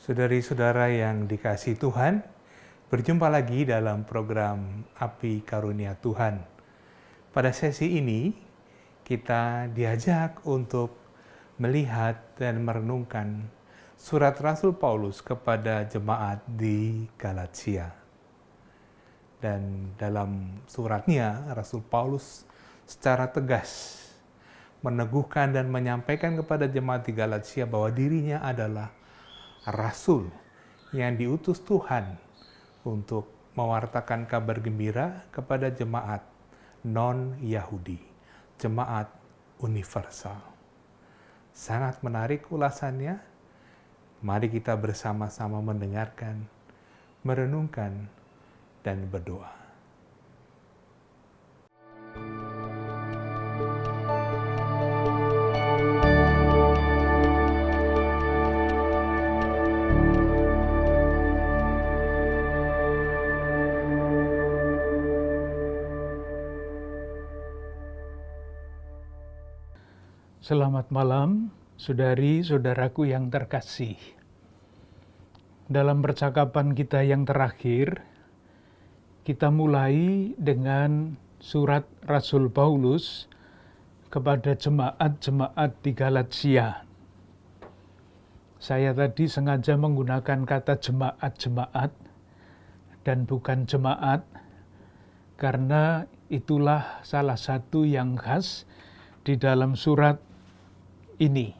Saudari-saudara yang dikasihi Tuhan, berjumpa lagi dalam program Api Karunia Tuhan. Pada sesi ini, kita diajak untuk melihat dan merenungkan surat Rasul Paulus kepada jemaat di Galatia. Dan dalam suratnya, Rasul Paulus secara tegas meneguhkan dan menyampaikan kepada jemaat di Galatia bahwa dirinya adalah rasul yang diutus Tuhan untuk mewartakan kabar gembira kepada jemaat non-Yahudi, jemaat universal. Sangat menarik ulasannya. Mari kita bersama-sama mendengarkan, merenungkan, dan berdoa. Selamat malam, saudari-saudaraku yang terkasih. Dalam percakapan kita yang terakhir, kita mulai dengan surat Rasul Paulus kepada jemaat-jemaat di Galatia. Saya tadi sengaja menggunakan kata jemaat-jemaat dan bukan jemaat, karena itulah salah satu yang khas di dalam surat ini.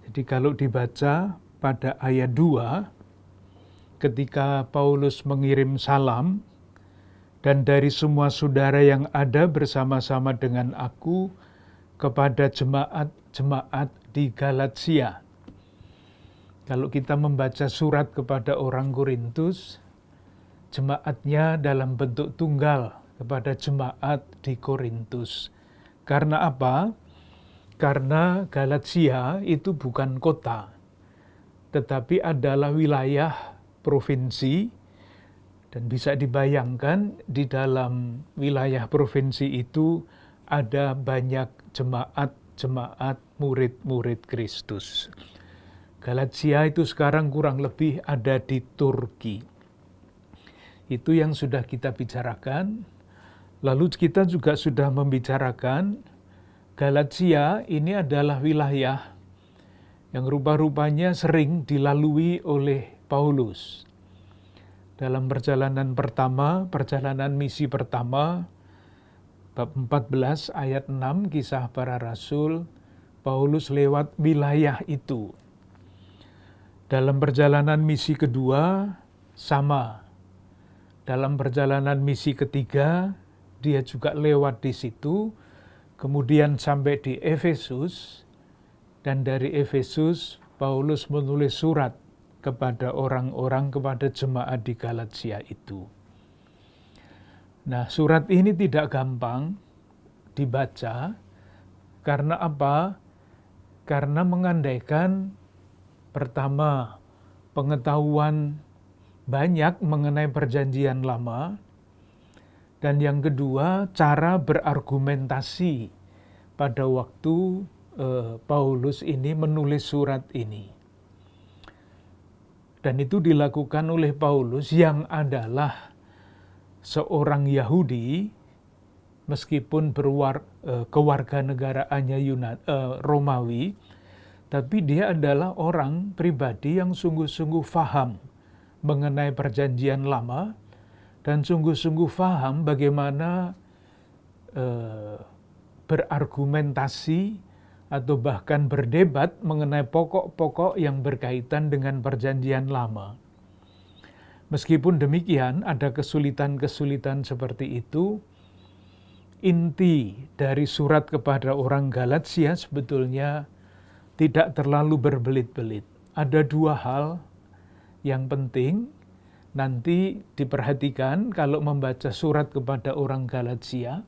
Jadi kalau dibaca pada ayat 2, ketika Paulus mengirim salam, dan dari semua saudara yang ada bersama-sama dengan aku kepada jemaat-jemaat di Galatia. Kalau kita membaca surat kepada orang Korintus, jemaatnya dalam bentuk tunggal kepada jemaat di Korintus. Karena apa? Karena Galatia itu bukan kota, tetapi adalah wilayah provinsi, dan bisa dibayangkan di dalam wilayah provinsi itu ada banyak jemaat-jemaat murid-murid Kristus. Galatia itu sekarang kurang lebih ada di Turki. Itu yang sudah kita bicarakan. Lalu kita juga sudah membicarakan Galatia ini adalah wilayah yang rupa-rupanya sering dilalui oleh Paulus. Dalam perjalanan misi pertama, bab 14 ayat 6 Kisah Para Rasul, Paulus lewat wilayah itu. Dalam perjalanan misi kedua, sama. Dalam perjalanan misi ketiga, dia juga lewat di situ, kemudian sampai di Efesus, dan dari Efesus Paulus menulis surat kepada orang-orang, kepada jemaat di Galatia itu. Nah, surat ini tidak gampang dibaca, karena apa? Karena mengandaikan pertama, pengetahuan banyak mengenai perjanjian lama, dan yang kedua, cara berargumentasi pada waktu Paulus ini menulis surat ini. Dan itu dilakukan oleh Paulus yang adalah seorang Yahudi, meskipun kewarganegaraannya Romawi, tapi dia adalah orang pribadi yang sungguh-sungguh faham mengenai perjanjian lama, dan sungguh-sungguh faham bagaimana berargumentasi atau bahkan berdebat mengenai pokok-pokok yang berkaitan dengan perjanjian lama. Meskipun demikian, ada kesulitan-kesulitan seperti itu. Inti dari surat kepada orang Galatia sebetulnya tidak terlalu berbelit-belit. Ada dua hal yang penting. Nanti diperhatikan kalau membaca surat kepada orang Galatia,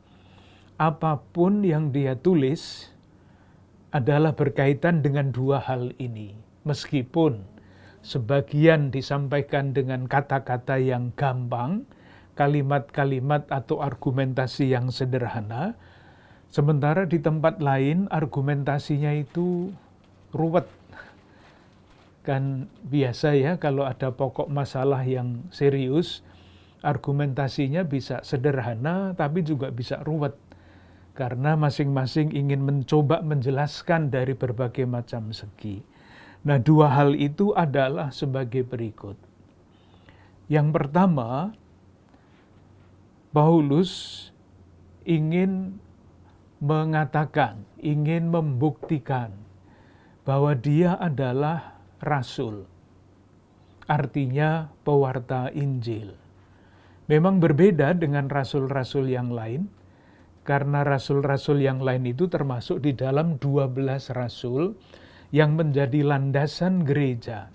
apapun yang dia tulis adalah berkaitan dengan dua hal ini. Meskipun sebagian disampaikan dengan kata-kata yang gampang, kalimat-kalimat atau argumentasi yang sederhana, sementara di tempat lain argumentasinya itu ruwet. Kan biasa ya kalau ada pokok masalah yang serius, argumentasinya bisa sederhana tapi juga bisa ruwet. Karena masing-masing ingin mencoba menjelaskan dari berbagai macam segi. Nah, dua hal itu adalah sebagai berikut. Yang pertama, Paulus ingin mengatakan, ingin membuktikan bahwa dia adalah rasul. Artinya pewarta Injil. Memang berbeda dengan rasul-rasul yang lain, karena rasul-rasul yang lain itu termasuk di dalam 12 rasul yang menjadi landasan gereja.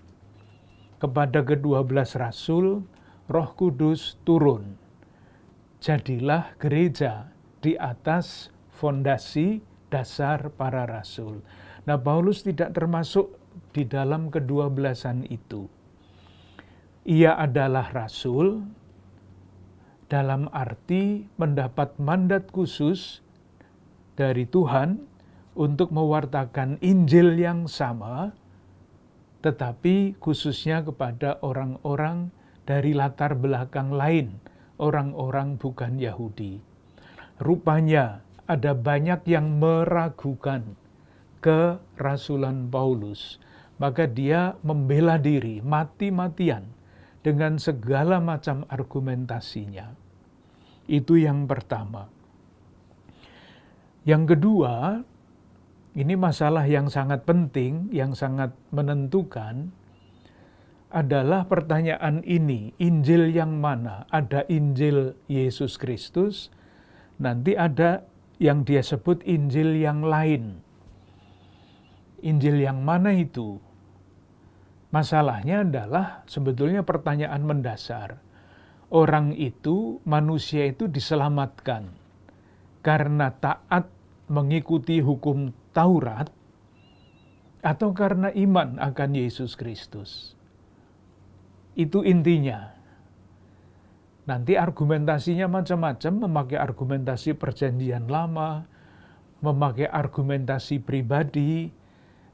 Kepada ke-12 rasul, Roh Kudus turun. Jadilah gereja di atas fondasi dasar para rasul. Nah, Paulus tidak termasuk di dalam ke-12-an itu. Ia adalah rasul dalam arti mendapat mandat khusus dari Tuhan untuk mewartakan Injil yang sama, tetapi khususnya kepada orang-orang dari latar belakang lain, orang-orang bukan Yahudi. Rupanya ada banyak yang meragukan kerasulan Paulus. Maka dia membela diri mati-matian dengan segala macam argumentasinya. Itu yang pertama. Yang kedua, ini masalah yang sangat penting, yang sangat menentukan, adalah pertanyaan ini, Injil yang mana? Ada Injil Yesus Kristus, nanti ada yang dia sebut Injil yang lain. Injil yang mana itu? Masalahnya adalah sebetulnya pertanyaan mendasar. Orang itu, manusia itu diselamatkan karena taat mengikuti hukum Taurat atau karena iman akan Yesus Kristus. Itu intinya. Nanti argumentasinya macam-macam, memakai argumentasi perjanjian lama, memakai argumentasi pribadi,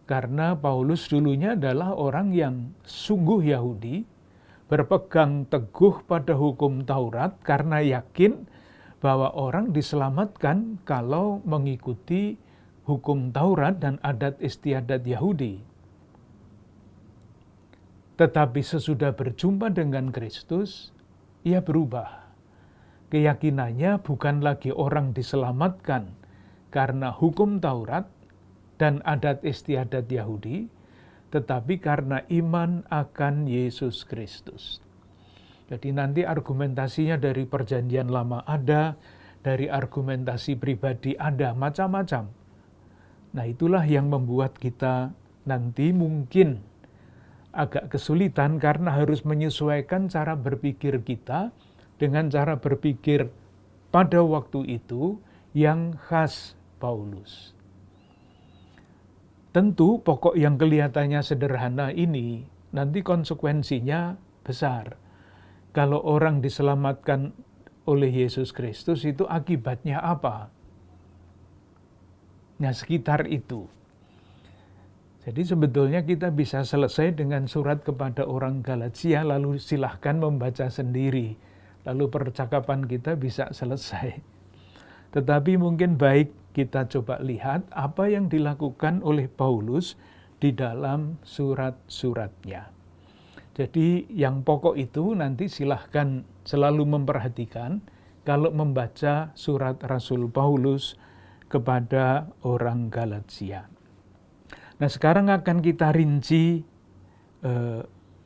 karena Paulus dulunya adalah orang yang sungguh Yahudi, berpegang teguh pada hukum Taurat karena yakin bahwa orang diselamatkan kalau mengikuti hukum Taurat dan adat istiadat Yahudi. Tetapi sesudah berjumpa dengan Kristus, ia berubah. Keyakinannya bukan lagi orang diselamatkan karena hukum Taurat dan adat istiadat Yahudi, tetapi karena iman akan Yesus Kristus. Jadi nanti argumentasinya dari perjanjian lama ada, dari argumentasi pribadi ada, macam-macam. Nah, itulah yang membuat kita nanti mungkin agak kesulitan karena harus menyesuaikan cara berpikir kita dengan cara berpikir pada waktu itu yang khas Paulus. Tentu pokok yang kelihatannya sederhana ini nanti konsekuensinya besar. Kalau orang diselamatkan oleh Yesus Kristus itu akibatnya apa? Nah, sekitar itu. Jadi sebetulnya kita bisa selesai dengan surat kepada orang Galatia, lalu silahkan membaca sendiri. Lalu percakapan kita bisa selesai. Tetapi mungkin baik kita coba lihat apa yang dilakukan oleh Paulus di dalam surat-suratnya. Jadi yang pokok itu nanti silahkan selalu memperhatikan kalau membaca surat Rasul Paulus kepada orang Galatia. Nah, sekarang akan kita rinci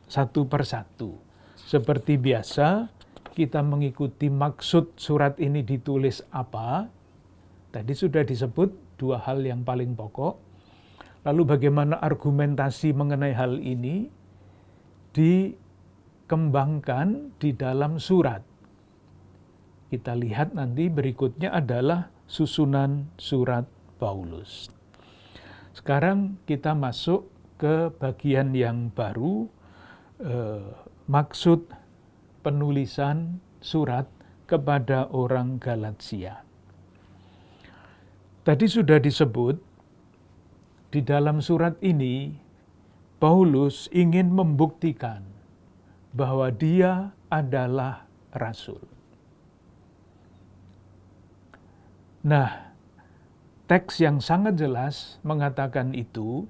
satu persatu. Seperti biasa, kita mengikuti maksud surat ini ditulis apa. Tadi sudah disebut dua hal yang paling pokok. Lalu bagaimana argumentasi mengenai hal ini dikembangkan di dalam surat. Kita lihat nanti berikutnya adalah susunan surat Paulus. Sekarang kita masuk ke bagian yang baru, maksud penulisan surat kepada orang Galatia. Tadi sudah disebut, di dalam surat ini Paulus ingin membuktikan bahwa dia adalah rasul. Nah, teks yang sangat jelas mengatakan itu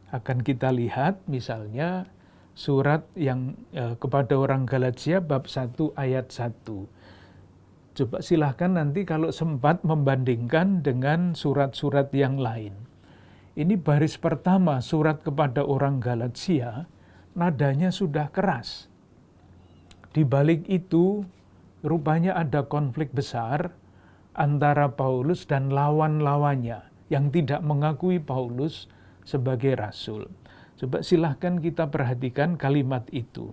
akan kita lihat misalnya surat yang kepada orang Galatia bab 1 ayat 1. Coba silahkan nanti kalau sempat membandingkan dengan surat-surat yang lain. Ini baris pertama surat kepada orang Galatia, nadanya sudah keras. Di balik itu, rupanya ada konflik besar antara Paulus dan lawan-lawannya yang tidak mengakui Paulus sebagai rasul. Coba silahkan kita perhatikan kalimat itu.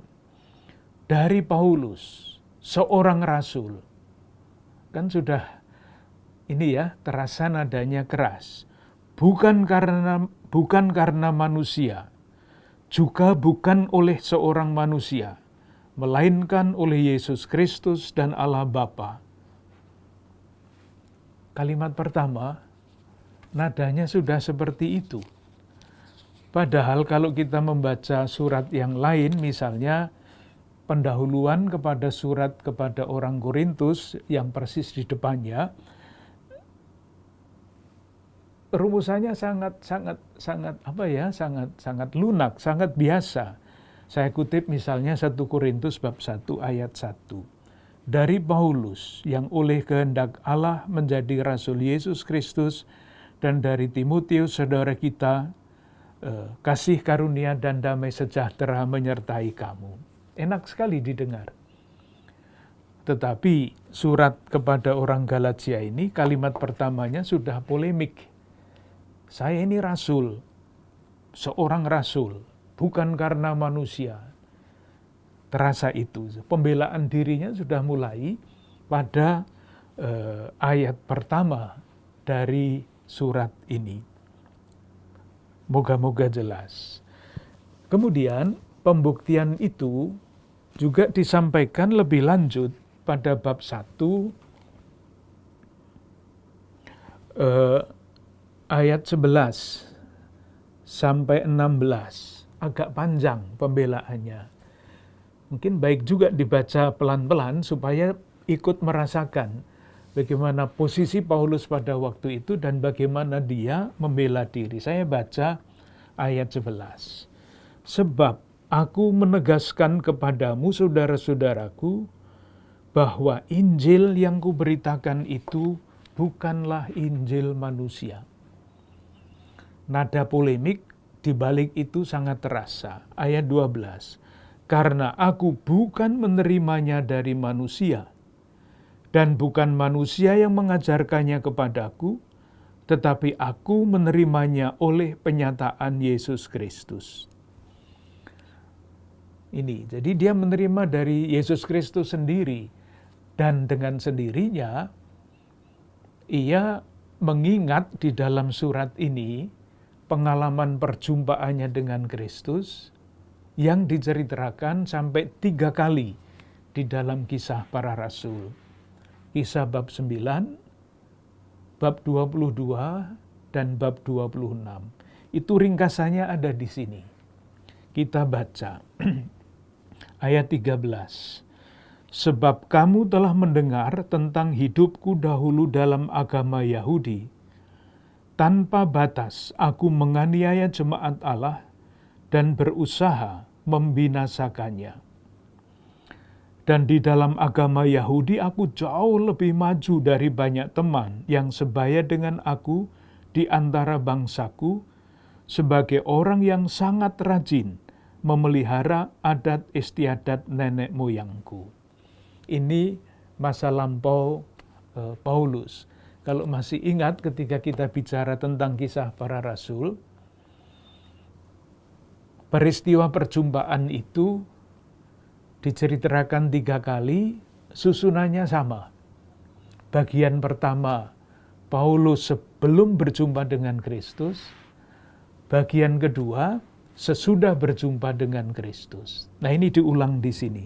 Dari Paulus, seorang rasul. Kan sudah ini ya, terasa nadanya keras. Bukan karena manusia, juga bukan oleh seorang manusia, melainkan oleh Yesus Kristus dan Allah Bapa. Kalimat pertama, nadanya sudah seperti itu. Padahal kalau kita membaca surat yang lain, misalnya pendahuluan kepada surat kepada orang Korintus yang persis di depannya, rumusannya sangat lunak, sangat biasa. Saya kutip misalnya 1 Korintus bab 1 ayat 1. Dari Paulus yang oleh kehendak Allah menjadi rasul Yesus Kristus, dan dari Timotius saudara kita, kasih karunia dan damai sejahtera menyertai kamu. Enak sekali didengar. Tetapi surat kepada orang Galatia ini kalimat pertamanya sudah polemik. Saya ini rasul, seorang rasul, bukan karena manusia. Terasa itu, pembelaan dirinya sudah mulai pada ayat pertama dari surat ini. Moga-moga jelas. Kemudian pembuktian itu juga disampaikan lebih lanjut pada bab 1 ayat 11 sampai 16. Agak panjang pembelaannya. Mungkin baik juga dibaca pelan-pelan supaya ikut merasakan bagaimana posisi Paulus pada waktu itu dan bagaimana dia membela diri. Saya baca ayat 11. Sebab aku menegaskan kepadamu saudara-saudaraku bahwa Injil yang kuberitakan itu bukanlah Injil manusia. Nada polemik di balik itu sangat terasa. Ayat 12. Karena aku bukan menerimanya dari manusia, dan bukan manusia yang mengajarkannya kepadaku, tetapi aku menerimanya oleh penyataan Yesus Kristus. Ini, jadi dia menerima dari Yesus Kristus sendiri, dan dengan sendirinya ia mengingat di dalam surat ini pengalaman perjumpaannya dengan Kristus yang diceritakan sampai 3 kali di dalam Kisah Para Rasul. Kisah bab 9, bab 22, dan bab 26. Itu ringkasannya ada di sini. Kita baca ayat 13. Sebab kamu telah mendengar tentang hidupku dahulu dalam agama Yahudi. Tanpa batas aku menganiaya jemaat Allah dan berusaha membinasakannya. Dan di dalam agama Yahudi aku jauh lebih maju dari banyak teman yang sebaya dengan aku di antara bangsaku, sebagai orang yang sangat rajin memelihara adat istiadat nenek moyangku. Ini masa lampau Paulus. Kalau masih ingat ketika kita bicara tentang Kisah Para Rasul, peristiwa perjumpaan itu diceritakan 3 kali, susunannya sama. Bagian pertama, Paulus sebelum berjumpa dengan Kristus. Bagian kedua, sesudah berjumpa dengan Kristus. Nah, ini diulang di sini.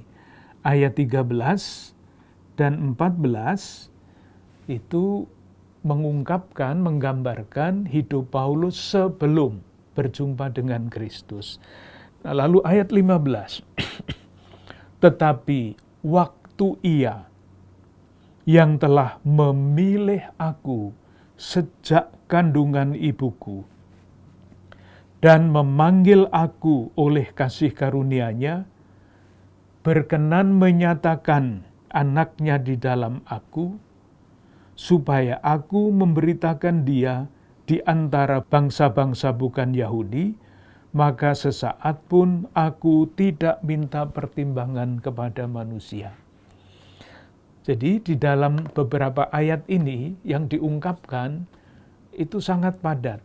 Ayat 13 dan 14 itu mengungkapkan, menggambarkan hidup Paulus sebelum berjumpa dengan Kristus. Nah, lalu ayat 15. Tetapi waktu Ia yang telah memilih aku sejak kandungan ibuku dan memanggil aku oleh kasih karunia-Nya, berkenan menyatakan anaknya di dalam aku, supaya aku memberitakan Dia di antara bangsa-bangsa bukan Yahudi, maka sesaat pun aku tidak minta pertimbangan kepada manusia. Jadi di dalam beberapa ayat ini yang diungkapkan itu sangat padat.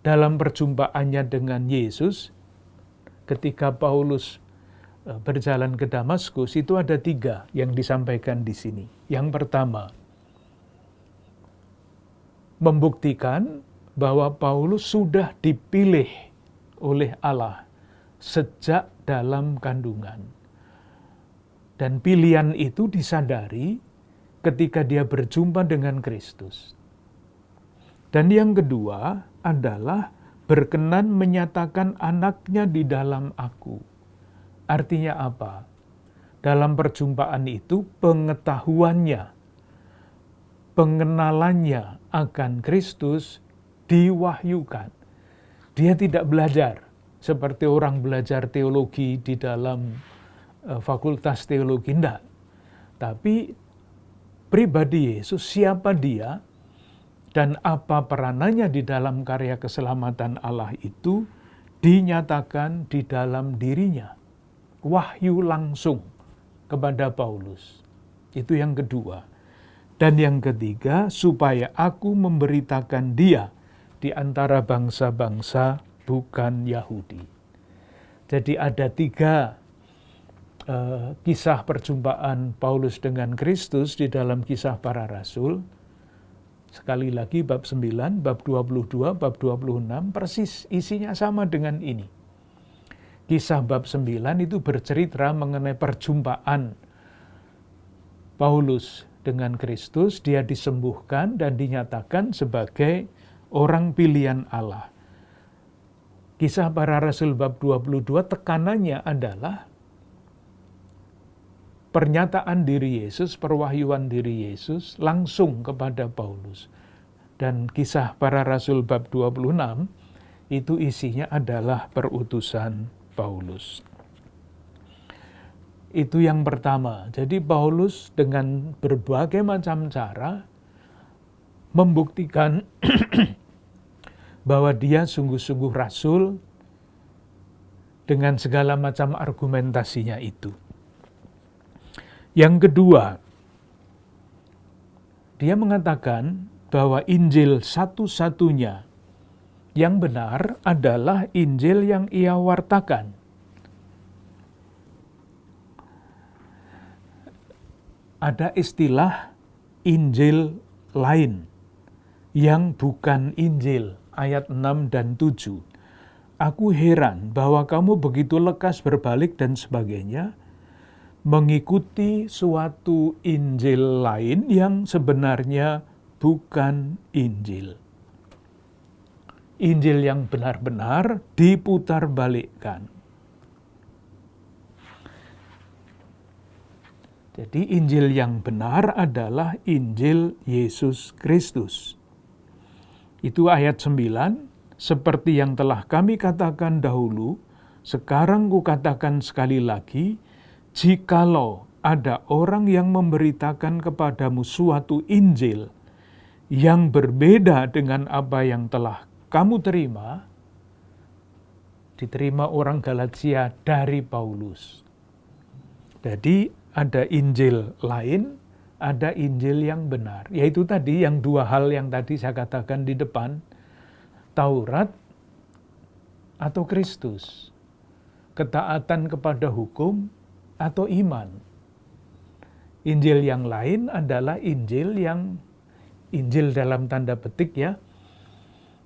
Dalam perjumpaannya dengan Yesus, ketika Paulus berjalan ke Damaskus, itu ada 3 yang disampaikan di sini. Yang pertama, membuktikan bahwa Paulus sudah dipilih oleh Allah sejak dalam kandungan. Dan pilihan itu disadari ketika dia berjumpa dengan Kristus. Dan yang kedua adalah berkenan menyatakan anaknya di dalam aku. Artinya apa? Dalam perjumpaan itu pengetahuannya, pengenalannya akan Kristus diwahyukan. Dia tidak belajar seperti orang belajar teologi di dalam fakultas teologi, enggak. Tapi pribadi Yesus, siapa Dia dan apa peranannya di dalam karya keselamatan Allah itu dinyatakan di dalam dirinya. Wahyu langsung kepada Paulus. Itu yang kedua. Dan yang ketiga, supaya aku memberitakan Dia di antara bangsa-bangsa bukan Yahudi. Jadi ada 3 kisah perjumpaan Paulus dengan Kristus di dalam Kisah Para Rasul. Sekali lagi bab 9, bab 22, bab 26 persis isinya sama dengan ini. Kisah bab 9 itu bercerita mengenai perjumpaan Paulus dengan Kristus. Dia disembuhkan dan dinyatakan sebagai orang pilihan Allah. Kisah Para Rasul bab 22 tekanannya adalah pernyataan diri Yesus, perwahyuan diri Yesus langsung kepada Paulus. Dan Kisah Para Rasul bab 26 itu isinya adalah perutusan Paulus. Itu yang pertama. Jadi Paulus dengan berbagai macam cara membuktikan bahwa dia sungguh-sungguh rasul dengan segala macam argumentasinya itu. Yang kedua, dia mengatakan bahwa Injil satu-satunya yang benar adalah Injil yang ia wartakan. Ada istilah Injil lain yang bukan Injil, ayat 6 dan 7. Aku heran bahwa kamu begitu lekas berbalik dan sebagainya, mengikuti suatu Injil lain yang sebenarnya bukan Injil. Injil yang benar-benar diputarbalikkan. Jadi Injil yang benar adalah Injil Yesus Kristus. Itu ayat 9, seperti yang telah kami katakan dahulu, sekarang kukatakan sekali lagi, jikalau ada orang yang memberitakan kepadamu suatu Injil yang berbeda dengan apa yang telah kamu terima, diterima orang Galatia dari Paulus. Jadi ada Injil lain, ada Injil yang benar. Yaitu tadi yang 2 hal yang tadi saya katakan di depan, Taurat atau Kristus, ketaatan kepada hukum atau iman. Injil yang lain adalah Injil dalam tanda petik ya,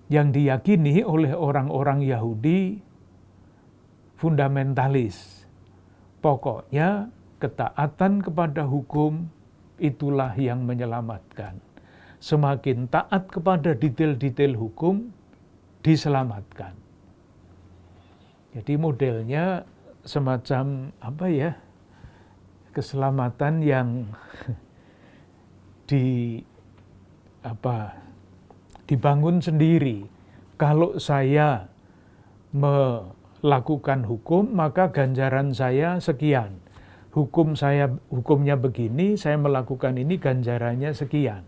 yang diyakini oleh orang-orang Yahudi fundamentalis. Pokoknya ketaatan kepada hukum itulah yang menyelamatkan. Semakin taat kepada detail-detail hukum, diselamatkan. Jadi modelnya semacam keselamatan yang dibangun sendiri. Kalau saya melakukan hukum, maka ganjaran saya sekian. Hukumnya begini, saya melakukan ini, ganjarannya sekian.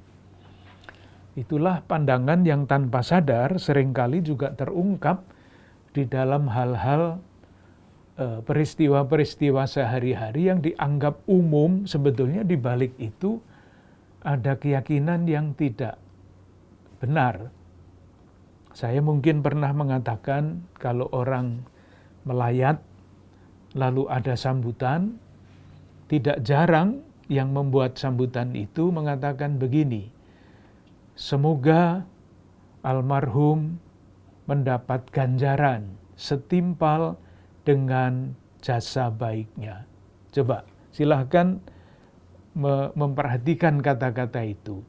Itulah pandangan yang tanpa sadar seringkali juga terungkap di dalam hal-hal peristiwa-peristiwa sehari-hari yang dianggap umum. Sebetulnya di balik itu ada keyakinan yang tidak benar. Saya mungkin pernah mengatakan kalau orang melayat lalu ada sambutan, tidak jarang yang membuat sambutan itu mengatakan begini, semoga almarhum mendapat ganjaran setimpal dengan jasa baiknya. Coba silahkan memperhatikan kata-kata itu.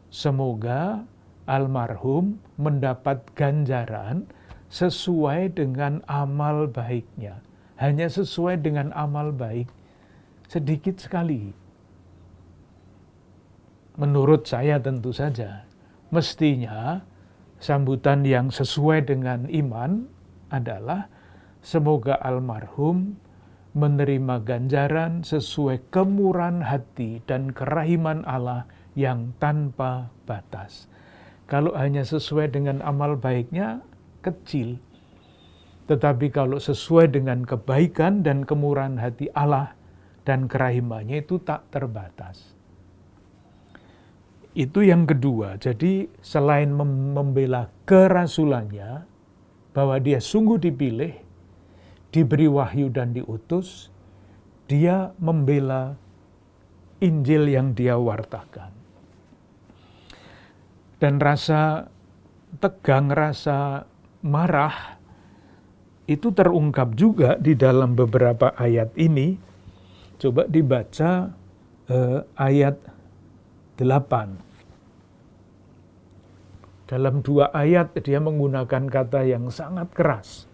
Semoga almarhum mendapat ganjaran sesuai dengan amal baiknya. Hanya sesuai dengan amal baik. Sedikit sekali. Menurut saya tentu saja, mestinya sambutan yang sesuai dengan iman adalah semoga almarhum menerima ganjaran sesuai kemurahan hati dan kerahiman Allah yang tanpa batas. Kalau hanya sesuai dengan amal baiknya, kecil. Tetapi kalau sesuai dengan kebaikan dan kemurahan hati Allah dan kerahimannya itu tak terbatas. Itu yang kedua. Jadi selain membela kerasulannya, bahwa dia sungguh dipilih, diberi wahyu dan diutus, dia membela Injil yang dia wartakan. Dan rasa tegang, rasa marah, itu terungkap juga di dalam beberapa ayat ini. Coba dibaca ayat 8. Dalam 2 ayat dia menggunakan kata yang sangat keras.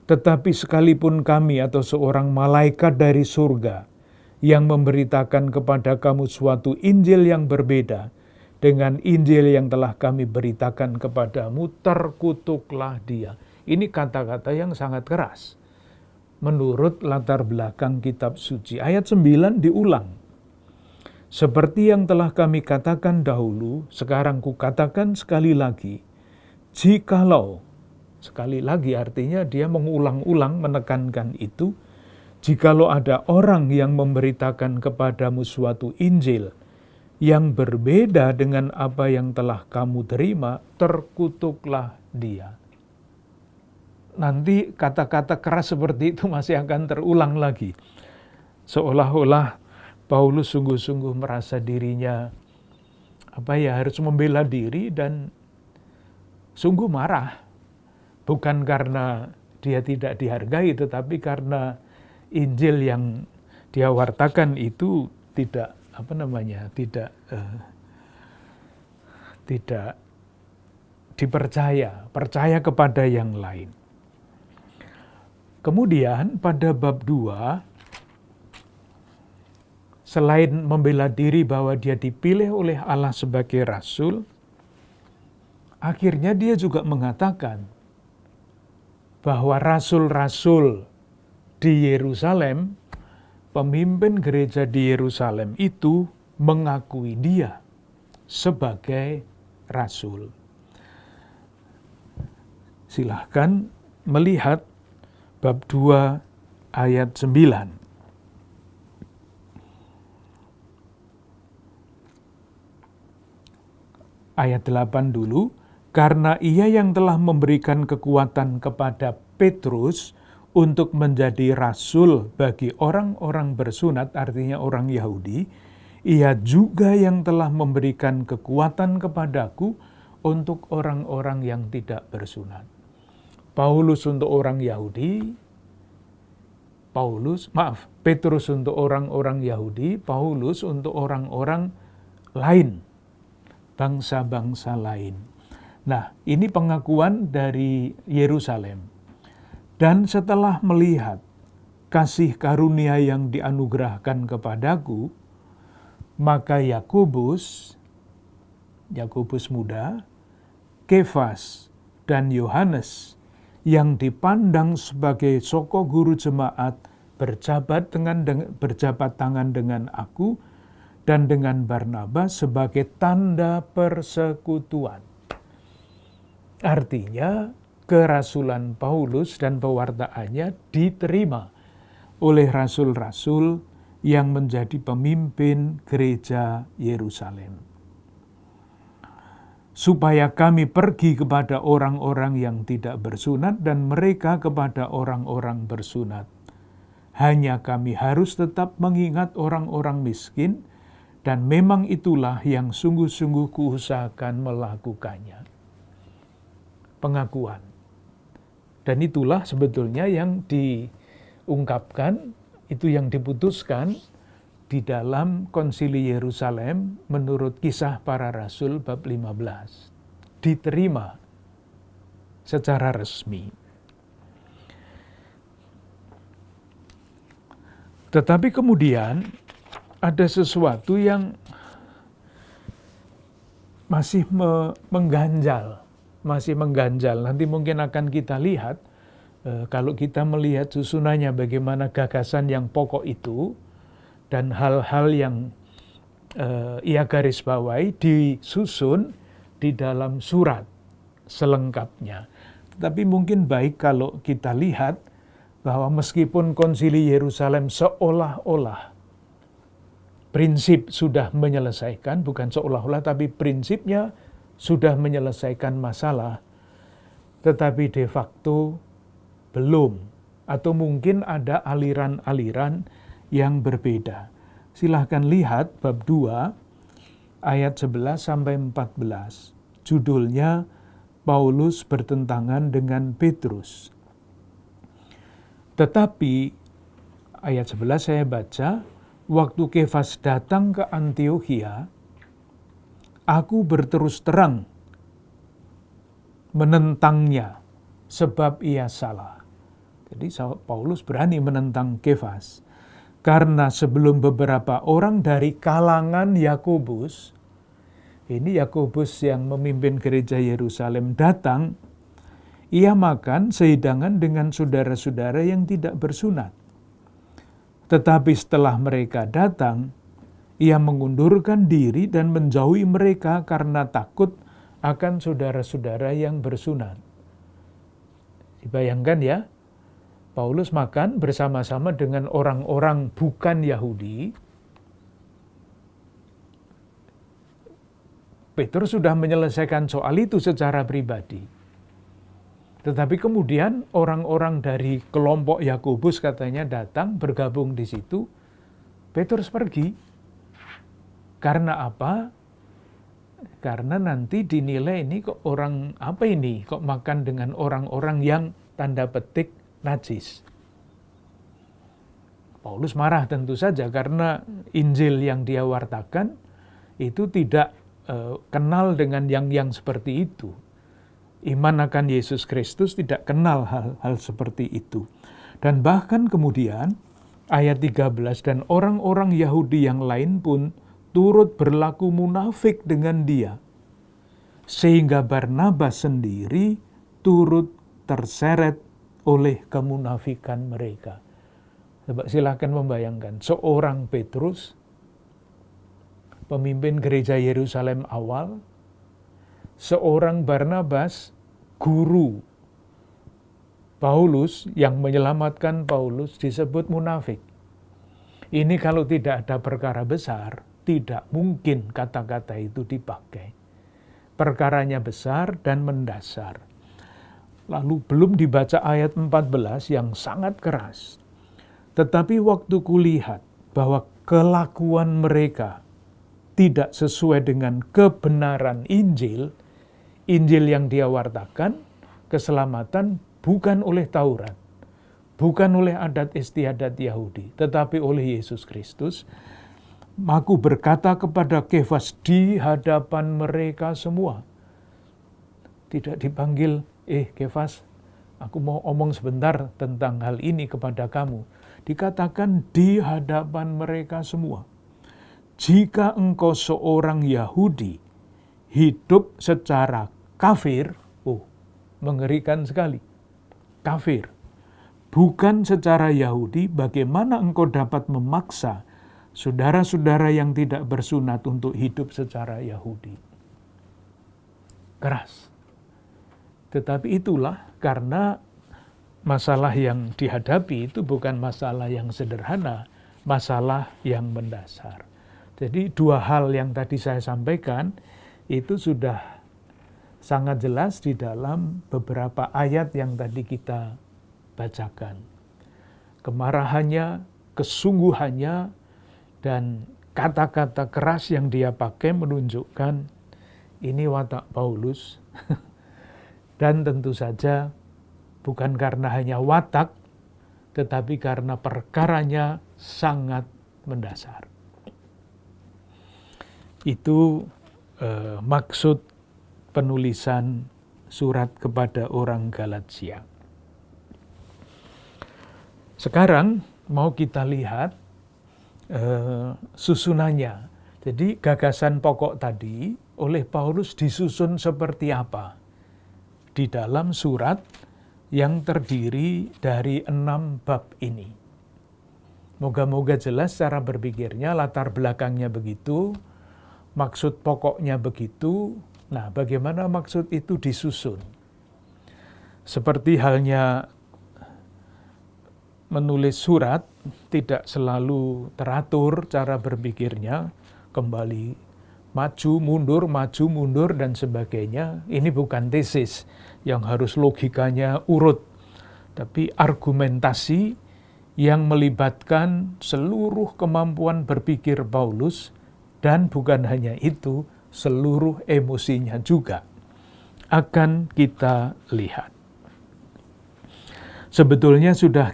Tetapi sekalipun kami atau seorang malaikat dari surga yang memberitakan kepada kamu suatu Injil yang berbeda dengan Injil yang telah kami beritakan kepadamu, terkutuklah dia. Ini kata-kata yang sangat keras. Menurut latar belakang kitab suci. Ayat 9 diulang. Seperti yang telah kami katakan dahulu, sekarang kukatakan sekali lagi, jikalau, sekali lagi artinya dia mengulang-ulang menekankan itu, jikalau ada orang yang memberitakan kepadamu suatu Injil yang berbeda dengan apa yang telah kamu terima, terkutuklah dia. Nanti kata-kata keras seperti itu masih akan terulang lagi. Seolah-olah Paulus sungguh-sungguh merasa dirinya harus membela diri dan sungguh marah. Bukan karena dia tidak dihargai, tetapi karena Injil yang dia wartakan itu tidak dipercaya, percaya kepada yang lain. Kemudian pada bab 2, selain membela diri bahwa dia dipilih oleh Allah sebagai rasul, akhirnya dia juga mengatakan bahwa rasul-rasul di Yerusalem, pemimpin gereja di Yerusalem itu mengakui dia sebagai rasul. Silahkan melihat bab 2 ayat 9. Ayat 8 dulu. Karena ia yang telah memberikan kekuatan kepada Petrus untuk menjadi rasul bagi orang-orang bersunat, artinya orang Yahudi, ia juga yang telah memberikan kekuatan kepadaku untuk orang-orang yang tidak bersunat. Paulus untuk orang Yahudi, Petrus untuk orang-orang Yahudi, Paulus untuk orang-orang lain, bangsa-bangsa lain. Nah, ini pengakuan dari Yerusalem. Dan setelah melihat kasih karunia yang dianugerahkan kepadaku, maka Yakobus muda, Kefas, dan Yohanes yang dipandang sebagai soko guru jemaat berjabat tangan dengan aku dan dengan Barnabas sebagai tanda persekutuan. Artinya, kerasulan Paulus dan pewartaannya diterima oleh rasul-rasul yang menjadi pemimpin gereja Yerusalem. Supaya kami pergi kepada orang-orang yang tidak bersunat dan mereka kepada orang-orang bersunat. Hanya kami harus tetap mengingat orang-orang miskin, dan memang itulah yang sungguh-sungguh kuusahakan melakukannya. Pengakuan. Dan itulah sebetulnya yang diungkapkan, itu yang diputuskan di dalam Konsili Yerusalem menurut Kisah Para Rasul bab 15. Diterima secara resmi. Tetapi kemudian ada sesuatu yang masih mengganjal. Nanti mungkin akan kita lihat, kalau kita melihat susunannya bagaimana gagasan yang pokok itu, dan hal-hal yang ia garis bawahi disusun di dalam surat selengkapnya. Tetapi mungkin baik kalau kita lihat bahwa meskipun Konsili Yerusalem seolah-olah prinsip sudah menyelesaikan, bukan seolah-olah tapi prinsipnya sudah menyelesaikan masalah, tetapi de facto belum, atau mungkin ada aliran-aliran yang berbeda. Silahkan lihat bab 2 ayat 11-14. Judulnya Paulus bertentangan dengan Petrus. Tetapi ayat 11 saya baca, waktu Kefas datang ke Antiokhia, aku berterus terang menentangnya sebab ia salah. Jadi Paulus berani menentang Kefas karena sebelum beberapa orang dari kalangan Yakobus, ini Yakobus yang memimpin gereja Yerusalem, datang, ia makan sehidangan dengan saudara-saudara yang tidak bersunat. Tetapi setelah mereka datang, ia mengundurkan diri dan menjauhi mereka karena takut akan saudara-saudara yang bersunat. Dibayangkan ya, Paulus makan bersama-sama dengan orang-orang bukan Yahudi. Petrus sudah menyelesaikan soal itu secara pribadi. Tetapi kemudian orang-orang dari kelompok Yakobus katanya datang bergabung di situ. Petrus pergi. Karena apa? Karena nanti dinilai ini kok orang apa ini? Kok makan dengan orang-orang yang tanda petik najis. Paulus marah tentu saja karena Injil yang dia wartakan itu tidak kenal dengan yang seperti itu. Iman akan Yesus Kristus tidak kenal hal-hal seperti itu. Dan bahkan kemudian ayat 13, dan orang-orang Yahudi yang lain pun turut berlaku munafik dengan dia. Sehingga Barnabas sendiri turut terseret oleh kemunafikan mereka. Coba silakan membayangkan, seorang Petrus, pemimpin gereja Yerusalem awal, seorang Barnabas, guru Paulus yang menyelamatkan Paulus, disebut munafik. Ini kalau tidak ada perkara besar, tidak mungkin kata-kata itu dipakai. Perkaranya besar dan mendasar. Lalu belum dibaca ayat 14 yang sangat keras. Tetapi waktu kulihat bahwa kelakuan mereka tidak sesuai dengan kebenaran Injil yang dia wartakan, keselamatan bukan oleh Taurat, bukan oleh adat istiadat Yahudi, tetapi oleh Yesus Kristus. Aku berkata kepada Kefas di hadapan mereka semua. Tidak dipanggil, Kefas, Aku mau omong sebentar tentang hal ini kepada kamu. Dikatakan di hadapan mereka semua, jika engkau seorang Yahudi hidup secara kafir, mengerikan sekali, kafir, bukan secara Yahudi, bagaimana engkau dapat memaksa saudara-saudara yang tidak bersunat untuk hidup secara Yahudi? Keras. Tetapi itulah karena masalah yang dihadapi itu bukan masalah yang sederhana, masalah yang mendasar. Jadi dua hal yang tadi saya sampaikan itu sudah sangat jelas di dalam beberapa ayat yang tadi kita bacakan. Kemarahannya, kesungguhannya, dan kata-kata keras yang dia pakai menunjukkan ini watak Paulus. Dan tentu saja bukan karena hanya watak, tetapi karena perkaranya sangat mendasar. Itu maksud penulisan surat kepada orang Galatia. Sekarang mau kita lihat susunannya. Jadi gagasan pokok tadi oleh Paulus disusun seperti apa? Di dalam surat yang terdiri dari 6 bab ini. Moga-moga jelas cara berpikirnya, latar belakangnya begitu, maksud pokoknya begitu. Nah, bagaimana maksud itu disusun? Seperti halnya menulis surat, tidak selalu teratur cara berpikirnya, kembali maju, mundur, dan sebagainya. Ini bukan tesis yang harus logikanya urut, tapi argumentasi yang melibatkan seluruh kemampuan berpikir Paulus, dan bukan hanya itu, seluruh emosinya juga akan kita lihat. Sebetulnya sudah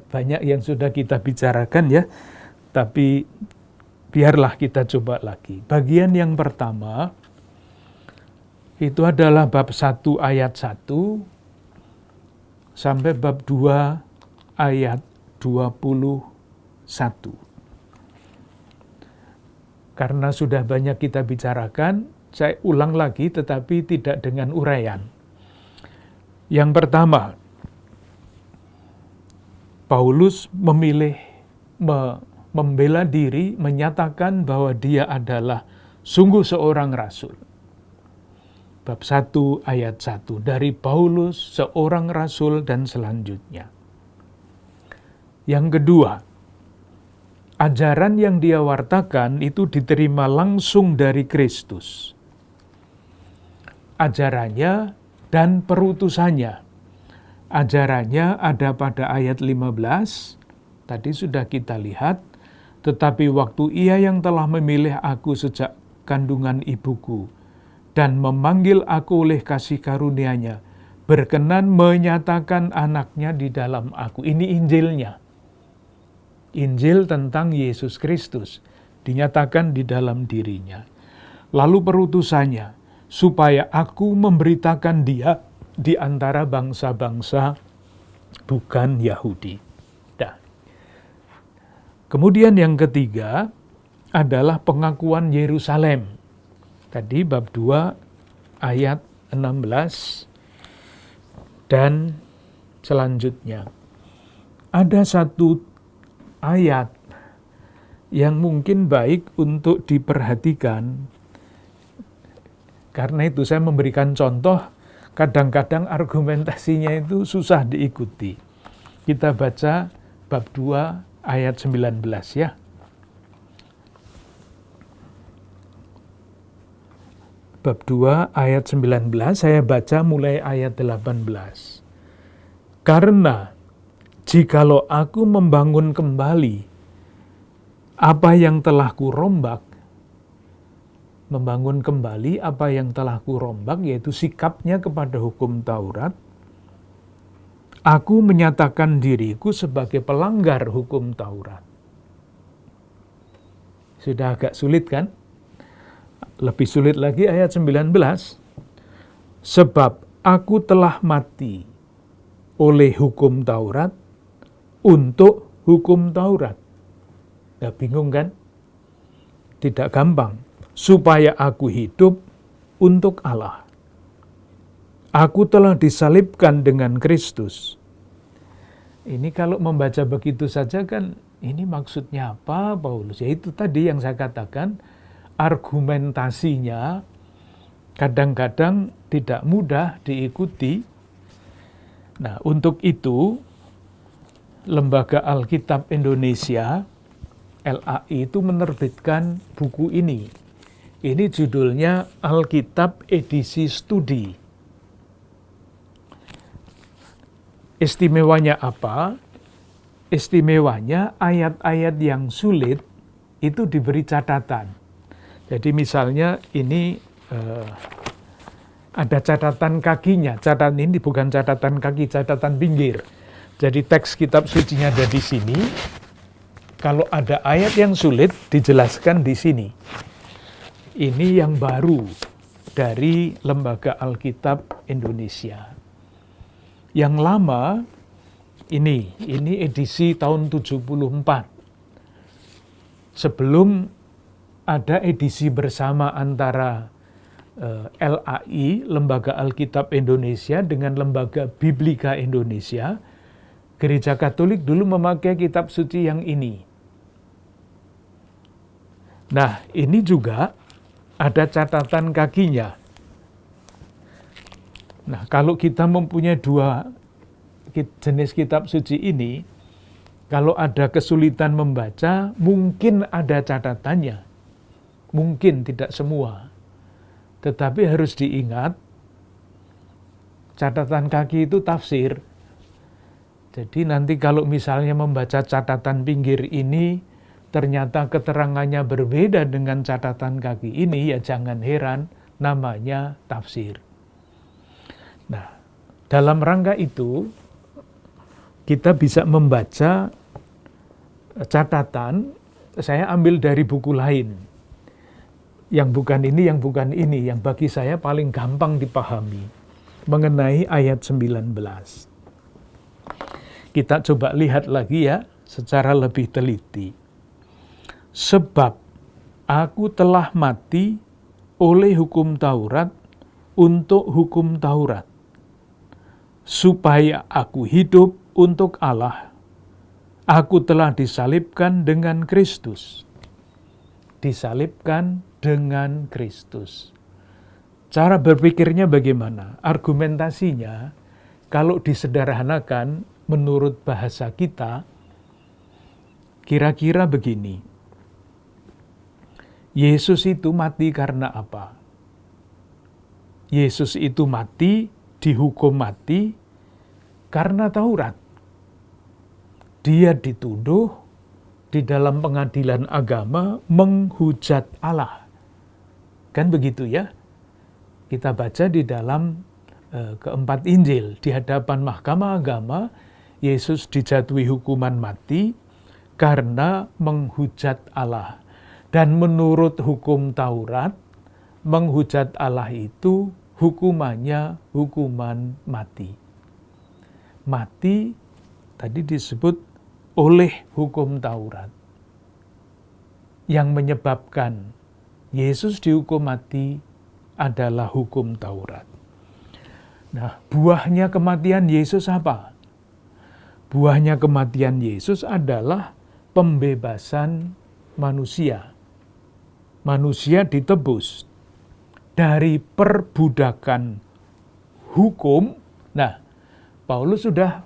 banyak yang sudah kita bicarakan ya, tapi biarlah kita coba lagi. Bagian yang pertama itu adalah bab 1 ayat 1 sampai bab 2 ayat 21. Karena sudah banyak kita bicarakan, saya ulang lagi tetapi tidak dengan uraian. Yang pertama, Paulus memilih membela diri, menyatakan bahwa dia adalah sungguh seorang rasul. Bab 1 ayat 1, dari Paulus seorang rasul dan selanjutnya. Yang kedua, ajaran yang dia wartakan itu diterima langsung dari Kristus. Ajarannya dan perutusannya. Ajarannya ada pada ayat 15, tadi sudah kita lihat, tetapi waktu Ia yang telah memilih aku sejak kandungan ibuku dan memanggil aku oleh kasih karunia-Nya, berkenan menyatakan anaknya di dalam aku. Ini Injilnya. Injil tentang Yesus Kristus dinyatakan di dalam dirinya. Lalu perutusannya, supaya aku memberitakan Dia di antara bangsa-bangsa bukan Yahudi. Kemudian yang ketiga adalah pengakuan Yerusalem. Tadi bab 2 ayat 16 dan selanjutnya. Ada satu ayat yang mungkin baik untuk diperhatikan. Karena itu saya memberikan contoh, kadang-kadang argumentasinya itu susah diikuti. Kita baca bab 2 ayat 19 ya. Bab 2 ayat 19 saya baca mulai ayat 18. Karena jikalau aku membangun kembali apa yang telah kurombak, membangun kembali apa yang telah kurombak, yaitu sikapnya kepada hukum Taurat, aku menyatakan diriku sebagai pelanggar hukum Taurat. Sudah agak sulit kan? Lebih sulit lagi ayat 19. Sebab aku telah mati oleh hukum Taurat untuk hukum Taurat. Ya, bingung kan? Tidak gampang. Supaya aku hidup untuk Allah. Aku telah disalibkan dengan Kristus. Ini kalau membaca begitu saja kan, ini maksudnya apa Paulus? Ya itu tadi yang saya katakan, argumentasinya kadang-kadang tidak mudah diikuti. Nah, untuk itu Lembaga Alkitab Indonesia LAI itu menerbitkan buku ini. Ini judulnya Alkitab Edisi Studi. Istimewanya apa? Istimewanya ayat-ayat yang sulit itu diberi catatan. Jadi misalnya ini ada catatan kakinya. Catatan ini bukan catatan kaki, catatan pinggir. Jadi teks kitab sucinya ada di sini. Kalau ada ayat yang sulit dijelaskan di sini. Ini yang baru dari Lembaga Alkitab Indonesia. Yang lama ini edisi tahun 74. Sebelum ada edisi bersama antara LAI, Lembaga Alkitab Indonesia, dengan Lembaga Biblika Indonesia, Gereja Katolik dulu memakai kitab suci yang ini. Nah, ini juga ada catatan kakinya. Nah, kalau kita mempunyai dua jenis kitab suci ini, kalau ada kesulitan membaca, mungkin ada catatannya. Mungkin tidak semua. Tetapi harus diingat, catatan kaki itu tafsir. Jadi nanti kalau misalnya membaca catatan pinggir ini, ternyata keterangannya berbeda dengan catatan kaki ini, ya jangan heran, namanya tafsir. Nah, dalam rangka itu, kita bisa membaca catatan, saya ambil dari buku lain. Yang bukan ini, yang bagi saya paling gampang dipahami, mengenai ayat 19. Kita coba lihat lagi ya, secara lebih teliti. Sebab aku telah mati oleh hukum Taurat untuk hukum Taurat, supaya aku hidup untuk Allah. Aku telah disalibkan dengan Kristus. Disalibkan dengan Kristus. Cara berpikirnya bagaimana? Argumentasinya, kalau disederhanakan menurut bahasa kita, kira-kira begini. Yesus itu mati karena apa? Yesus itu mati, dihukum mati karena Taurat. Dia dituduh di dalam pengadilan agama menghujat Allah. Kan begitu ya? Kita baca di dalam keempat Injil, di hadapan mahkamah agama, Yesus dijatuhi hukuman mati karena menghujat Allah. Dan menurut hukum Taurat, menghujat Allah itu hukumannya hukuman mati. Mati tadi disebut oleh hukum Taurat. Yang menyebabkan Yesus dihukum mati adalah hukum Taurat. Nah, buahnya kematian Yesus apa? Buahnya kematian Yesus adalah pembebasan manusia. Manusia ditebus dari perbudakan hukum. Nah, Paulus sudah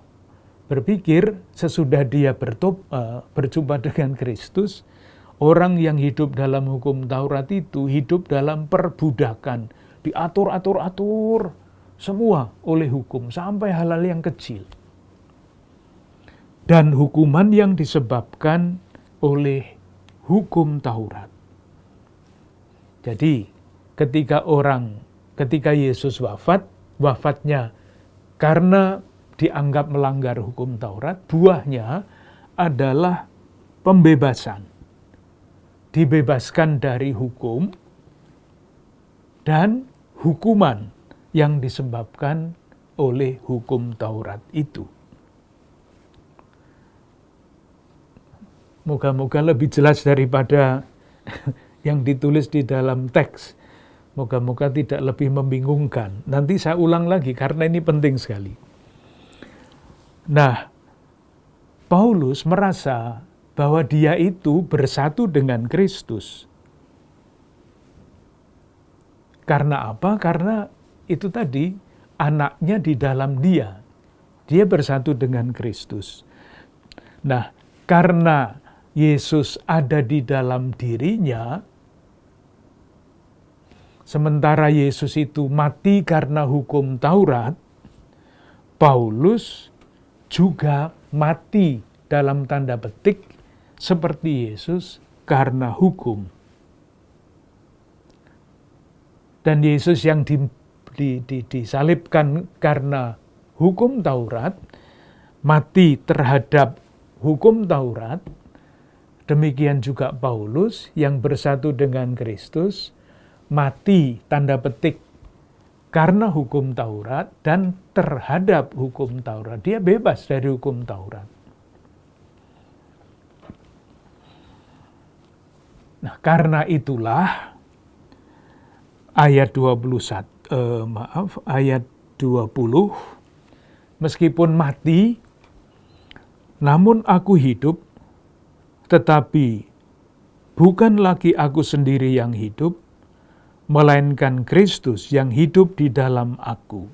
berpikir sesudah dia berjumpa dengan Kristus, orang yang hidup dalam hukum Taurat itu hidup dalam perbudakan, diatur semua oleh hukum sampai hal-hal yang kecil. Dan hukuman yang disebabkan oleh hukum Taurat. Jadi ketika Yesus wafatnya karena dianggap melanggar hukum Taurat, buahnya adalah pembebasan. Dibebaskan dari hukum dan hukuman yang disebabkan oleh hukum Taurat itu. Moga-moga lebih jelas daripada yang ditulis di dalam teks. Moga-moga tidak lebih membingungkan. Nanti saya ulang lagi karena ini penting sekali. Nah, Paulus merasa bahwa dia itu bersatu dengan Kristus. Karena apa? Karena itu tadi, anaknya di dalam dia. Dia bersatu dengan Kristus. Nah, karena Yesus ada di dalam dirinya, sementara Yesus itu mati karena hukum Taurat, Paulus juga mati dalam tanda petik seperti Yesus karena hukum. Dan Yesus yang disalibkan karena hukum Taurat, mati terhadap hukum Taurat, demikian juga Paulus yang bersatu dengan Kristus, mati tanda petik karena hukum Taurat dan terhadap hukum Taurat. Dia bebas dari hukum Taurat. Nah, karena itulah ayat 20, meskipun mati, namun aku hidup, tetapi bukan lagi aku sendiri yang hidup, melainkan Kristus yang hidup di dalam aku.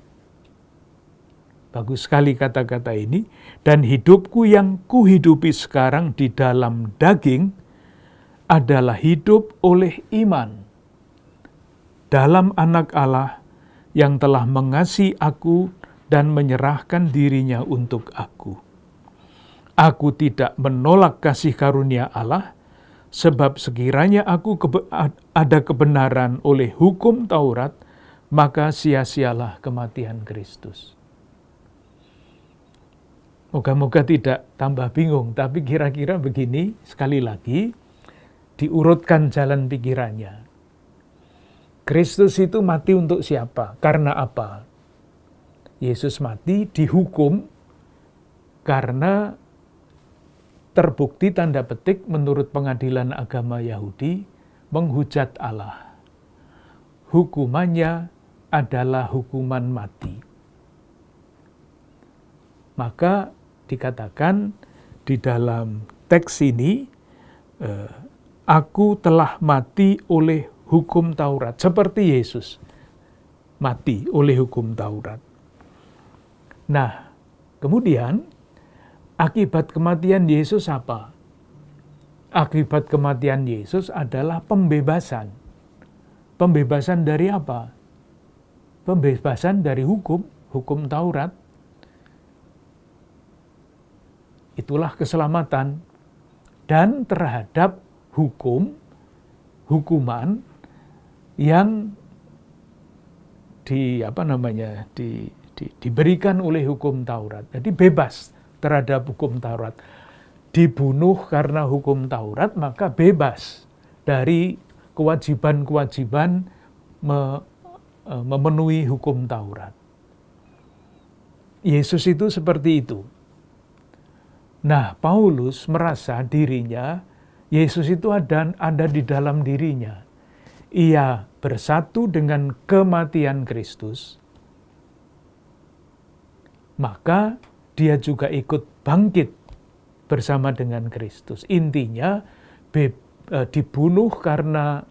Bagus sekali kata-kata ini. Dan hidupku yang kuhidupi sekarang di dalam daging adalah hidup oleh iman dalam Anak Allah yang telah mengasihi aku dan menyerahkan dirinya untuk aku. Aku tidak menolak kasih karunia Allah, sebab sekiranya aku ada kebenaran oleh hukum Taurat, maka sia-sialah kematian Kristus. Moga-moga tidak tambah bingung, tapi kira-kira begini, sekali lagi, diurutkan jalan pikirannya. Kristus itu mati untuk siapa? Karena apa? Yesus mati dihukum karena terbukti tanda petik menurut pengadilan agama Yahudi menghujat Allah. Hukumannya adalah hukuman mati. Maka dikatakan di dalam teks ini, aku telah mati oleh hukum Taurat, seperti Yesus mati oleh hukum Taurat. Nah, kemudian akibat kematian Yesus apa? Akibat kematian Yesus adalah pembebasan. Pembebasan dari apa? Pembebasan dari hukum Taurat. Itulah keselamatan. Dan terhadap hukuman yang diberikan oleh hukum Taurat. Jadi bebas terhadap hukum Taurat. Dibunuh karena hukum Taurat, maka bebas dari kewajiban-kewajiban memenuhi hukum Taurat. Yesus itu seperti itu. Nah, Paulus merasa dirinya, Yesus itu ada di dalam dirinya. Ia bersatu dengan kematian Kristus, maka dia juga ikut bangkit bersama dengan Kristus. Intinya dibunuh karena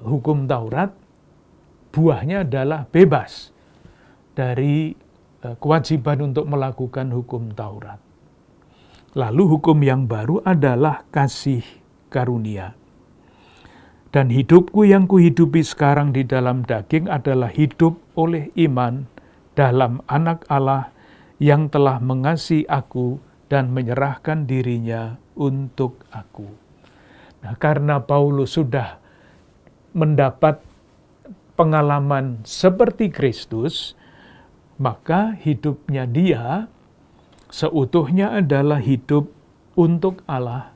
hukum Taurat, buahnya adalah bebas dari kewajiban untuk melakukan hukum Taurat. Lalu hukum yang baru adalah kasih karunia. Dan hidupku yang kuhidupi sekarang di dalam daging adalah hidup oleh iman dalam Anak Allah yang telah mengasihi aku dan menyerahkan dirinya untuk aku. Nah, karena Paulus sudah mendapat pengalaman seperti Kristus, maka hidupnya dia seutuhnya adalah hidup untuk Allah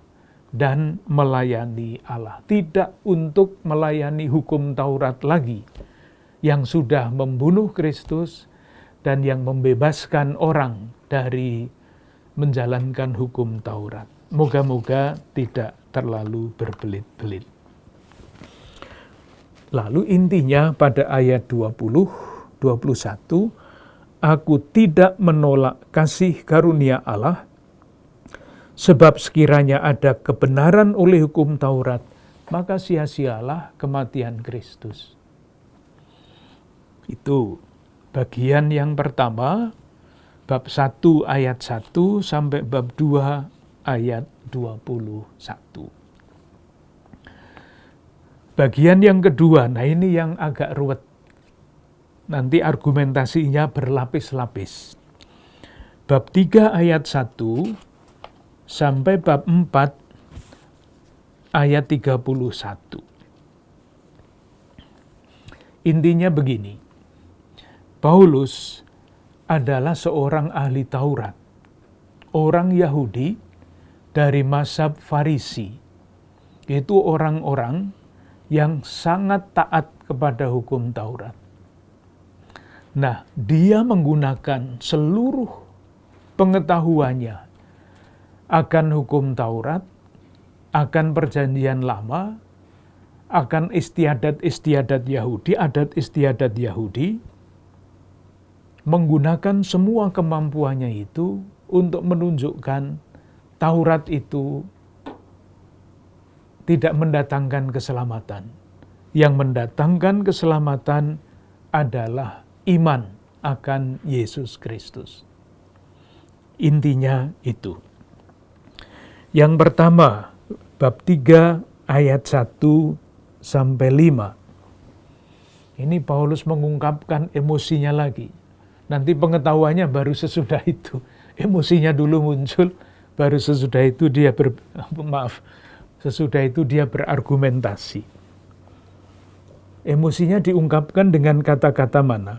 dan melayani Allah. Tidak untuk melayani hukum Taurat lagi, yang sudah membunuh Kristus dan yang membebaskan orang dari menjalankan hukum Taurat. Moga-moga tidak terlalu berbelit-belit. Lalu intinya pada ayat 20-21, aku tidak menolak kasih karunia Allah, sebab sekiranya ada kebenaran oleh hukum Taurat, maka sia-sialah kematian Kristus. Itu bagian yang pertama, bab 1 ayat 1 sampai bab 2 ayat 21. Bagian yang kedua, nah ini yang agak ruwet. Nanti argumentasinya berlapis-lapis. Bab 3 ayat 1 sampai bab 4 ayat 31. Intinya begini, Paulus adalah seorang ahli Taurat, orang Yahudi dari mazhab Farisi, yaitu orang-orang yang sangat taat kepada hukum Taurat. Nah, dia menggunakan seluruh pengetahuannya akan hukum Taurat, akan perjanjian lama, akan istiadat-istiadat Yahudi, adat istiadat Yahudi, menggunakan semua kemampuannya itu untuk menunjukkan Taurat itu tidak mendatangkan keselamatan. Yang mendatangkan keselamatan adalah iman akan Yesus Kristus. Intinya itu. Yang pertama, bab 3 ayat 1 sampai 5. Ini Paulus mengungkapkan emosinya lagi. Nanti pengetahuannya baru sesudah itu. Emosinya dulu muncul, baru sesudah itu dia berargumentasi. Emosinya diungkapkan dengan kata-kata mana?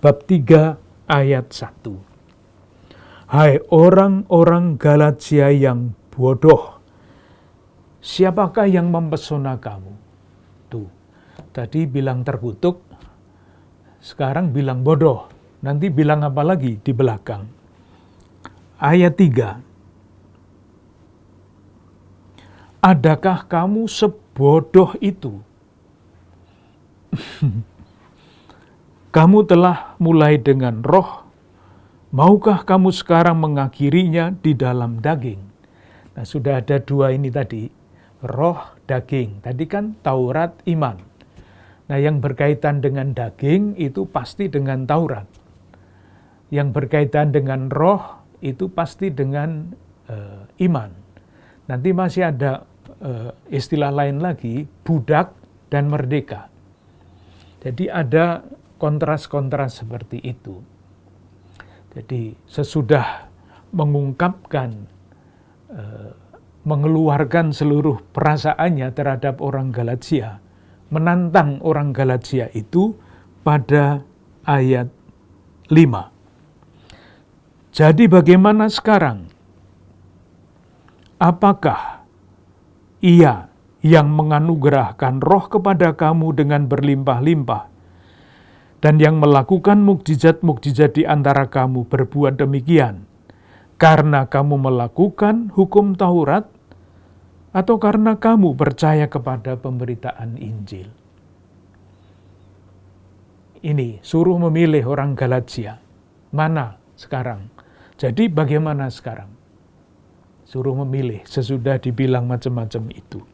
Bab 3 ayat 1. Hai orang-orang Galatia yang bodoh, siapakah yang mempesona kamu? Tuh, tadi bilang terkutuk, sekarang bilang bodoh. Nanti bilang apa lagi di belakang? Ayat 3. Adakah kamu sebodoh itu? Kamu telah mulai dengan roh, maukah kamu sekarang mengakhirinya di dalam daging? Nah, sudah ada dua ini tadi, roh, daging. Tadi kan Taurat, iman. Nah, yang berkaitan dengan daging itu pasti dengan Taurat. Yang berkaitan dengan roh itu pasti dengan iman. Nanti masih ada istilah lain lagi, budak dan merdeka. Jadi ada kontras-kontras seperti itu. Jadi sesudah mengungkapkan, mengeluarkan seluruh perasaannya terhadap orang Galatia, menantang orang Galatia itu pada ayat 5. Jadi bagaimana sekarang? Apakah Ia yang menganugerahkan roh kepada kamu dengan berlimpah-limpah, dan yang melakukan mukjizat-mukjizat di antara kamu berbuat demikian, karena kamu melakukan hukum Taurat, atau karena kamu percaya kepada pemberitaan Injil? Ini suruh memilih orang Galatia. Mana sekarang? Jadi bagaimana sekarang? Suruh memilih sesudah dibilang macam-macam itu.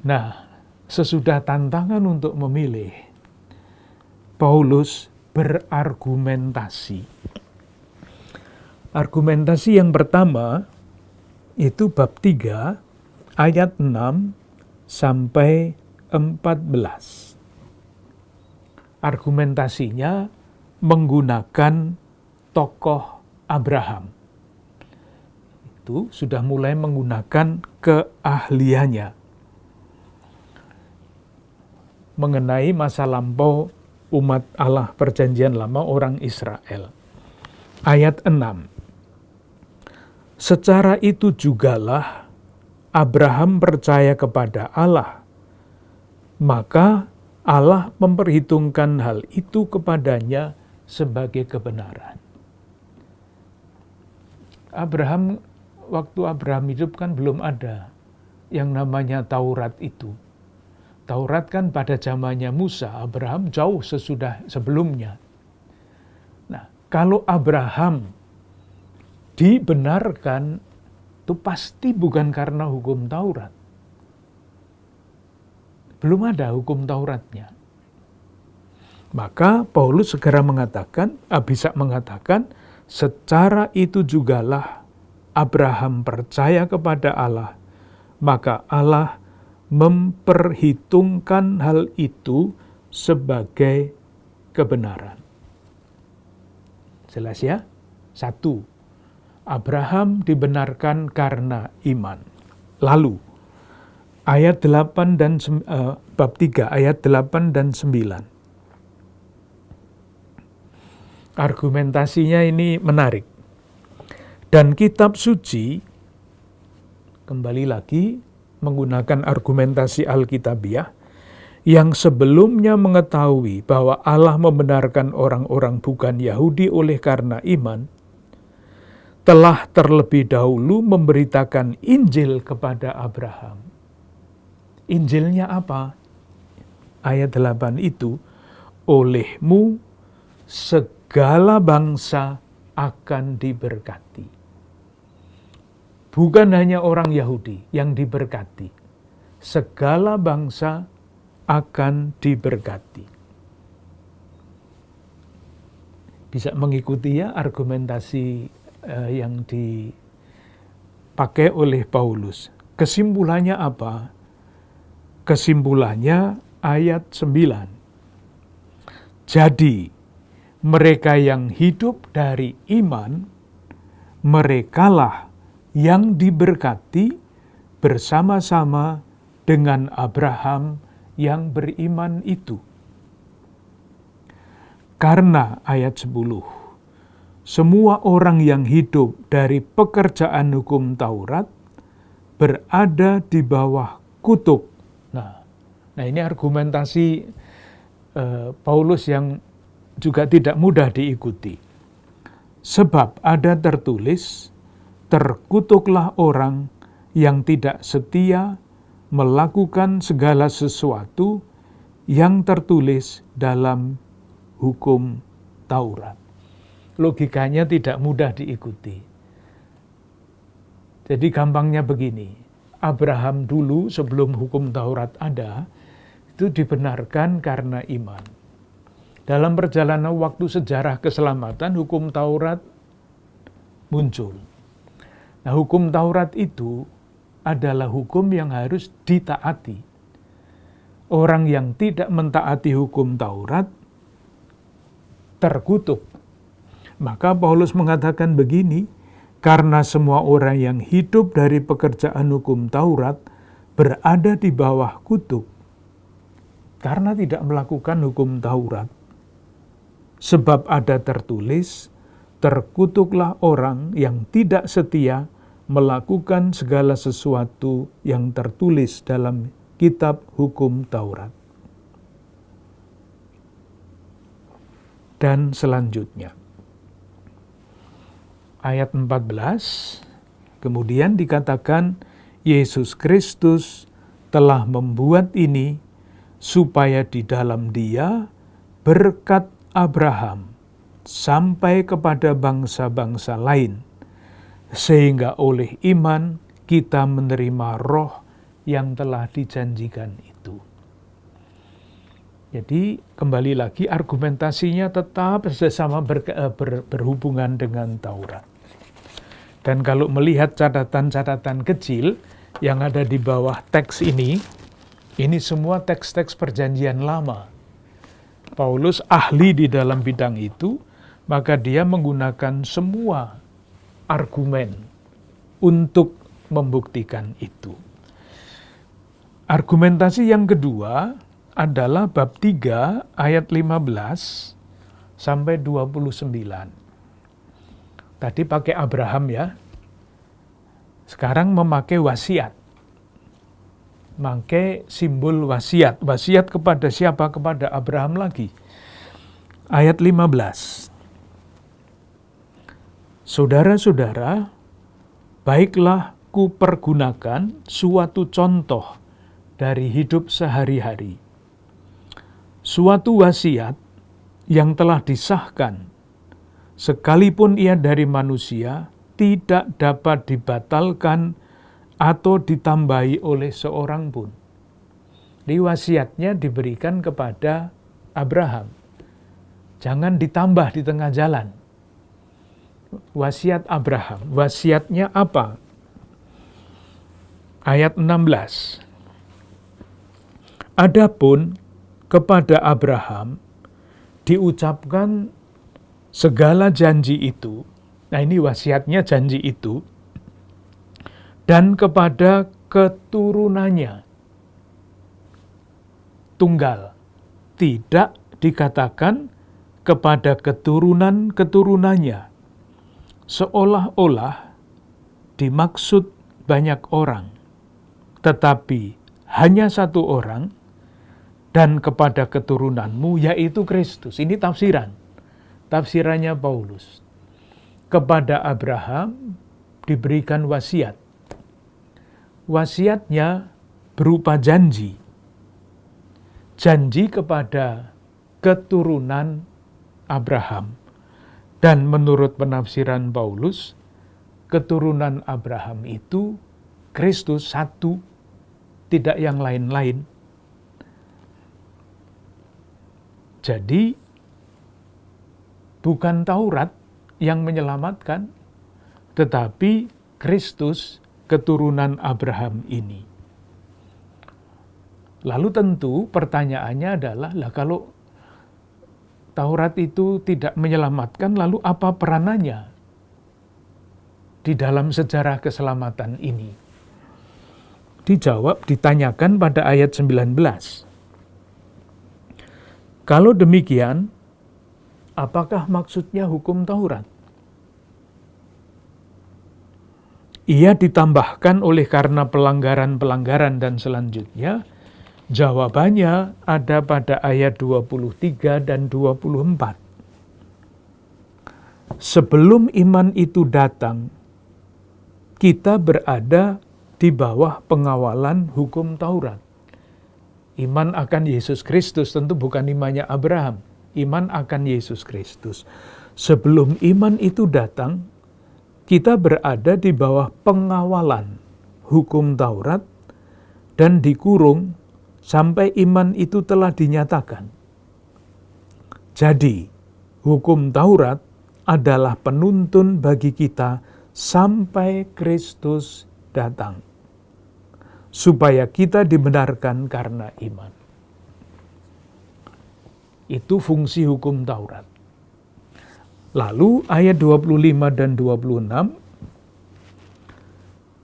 Nah, sesudah tantangan untuk memilih, Paulus berargumentasi. Argumentasi yang pertama itu bab 3 ayat 6 sampai 14. Argumentasinya menggunakan tokoh Abraham. Itu sudah mulai menggunakan keahliannya mengenai masa lampau umat Allah perjanjian lama orang Israel. Ayat 6. Secara itu jugalah Abraham percaya kepada Allah, maka Allah memperhitungkan hal itu kepadanya sebagai kebenaran. Waktu Abraham hidup kan belum ada yang namanya Taurat itu. Taurat kan pada zamannya Musa, Abraham jauh sebelumnya. Nah, kalau Abraham dibenarkan, itu pasti bukan karena hukum Taurat. Belum ada hukum Tauratnya. Maka Paulus segera bisa mengatakan, secara itu jugalah Abraham percaya kepada Allah, maka Allah memperhitungkan hal itu sebagai kebenaran. Jelas ya? 1. Abraham dibenarkan karena iman. Lalu, ayat 8 dan bab 3 ayat 8 dan 9. Argumentasinya ini menarik. Dan kitab suci, kembali lagi menggunakan argumentasi Alkitabiah, yang sebelumnya mengetahui bahwa Allah membenarkan orang-orang bukan Yahudi oleh karena iman, telah terlebih dahulu memberitakan Injil kepada Abraham. Injilnya apa? Ayat 8 itu, olehmu segala bangsa akan diberkati. Bukan hanya orang Yahudi yang diberkati, segala bangsa akan diberkati. Bisa mengikuti ya argumentasi yang dipakai oleh Paulus. Kesimpulannya apa? Kesimpulannya ayat 9. Jadi, mereka yang hidup dari iman, merekalah yang diberkati bersama-sama dengan Abraham yang beriman itu. Karena ayat 10, semua orang yang hidup dari pekerjaan hukum Taurat berada di bawah kutuk. Nah ini argumentasi Paulus yang juga tidak mudah diikuti. Sebab ada tertulis, terkutuklah orang yang tidak setia melakukan segala sesuatu yang tertulis dalam hukum Taurat. Logikanya tidak mudah diikuti. Jadi gampangnya begini, Abraham dulu sebelum hukum Taurat ada, itu dibenarkan karena iman. Dalam perjalanan waktu sejarah keselamatan, hukum Taurat muncul. Nah, hukum Taurat itu adalah hukum yang harus ditaati. Orang yang tidak mentaati hukum Taurat terkutuk. Maka Paulus mengatakan begini, karena semua orang yang hidup dari pekerjaan hukum Taurat berada di bawah kutuk. Karena tidak melakukan hukum Taurat. Sebab ada tertulis, terkutuklah orang yang tidak setia melakukan segala sesuatu yang tertulis dalam kitab hukum Taurat. Dan selanjutnya, ayat 14, kemudian dikatakan, Yesus Kristus telah membuat ini supaya di dalam Dia berkat Abraham sampai kepada bangsa-bangsa lain, sehingga oleh iman kita menerima roh yang telah dijanjikan itu. Jadi kembali lagi argumentasinya tetap sesama berhubungan dengan Taurat. Dan kalau melihat catatan-catatan kecil yang ada di bawah teks ini semua teks-teks perjanjian lama. Paulus ahli di dalam bidang itu, maka dia menggunakan semua argumen untuk membuktikan itu. Argumentasi yang kedua adalah bab 3 ayat 15 sampai 29. Tadi pakai Abraham ya. Sekarang memakai wasiat. Mangke simbol wasiat. Wasiat kepada siapa? Kepada Abraham lagi. Ayat 15. Saudara-saudara, baiklah kupergunakan suatu contoh dari hidup sehari-hari. Suatu wasiat yang telah disahkan, sekalipun ia dari manusia, tidak dapat dibatalkan atau ditambahi oleh seorang pun. Di wasiatnya diberikan kepada Abraham. Jangan ditambah di tengah jalan. Wasiat Abraham. Wasiatnya apa? Ayat 16. Adapun kepada Abraham diucapkan segala janji itu. Nah, ini wasiatnya janji itu. Dan kepada keturunannya. Tunggal. Tidak dikatakan kepada keturunan-keturunannya. Seolah-olah dimaksud banyak orang. Tetapi hanya satu orang, dan kepada keturunanmu, yaitu Kristus. Ini tafsiran. Tafsirannya Paulus. Kepada Abraham diberikan wasiat. Wasiatnya berupa janji. Janji kepada keturunan Abraham. Dan menurut penafsiran Paulus, keturunan Abraham itu Kristus satu, tidak yang lain-lain. Jadi, bukan Taurat yang menyelamatkan, tetapi Kristus keturunan Abraham ini. Lalu tentu pertanyaannya adalah, kalau Taurat itu tidak menyelamatkan, lalu apa peranannya di dalam sejarah keselamatan ini? Dijawab, ditanyakan pada ayat 19. Kalau demikian, apakah maksudnya hukum Taurat? Ia ditambahkan oleh karena pelanggaran-pelanggaran dan selanjutnya. Jawabannya ada pada ayat 23 dan 24. Sebelum iman itu datang, kita berada di bawah pengawalan hukum Taurat. Iman akan Yesus Kristus, tentu bukan imannya Abraham. Iman akan Yesus Kristus. Sebelum iman itu datang, kita berada di bawah pengawalan hukum Taurat dan dikurung sampai iman itu telah dinyatakan. Jadi, hukum Taurat adalah penuntun bagi kita sampai Kristus datang, supaya kita dibenarkan karena iman. Itu fungsi hukum Taurat. Lalu ayat 25 dan 26,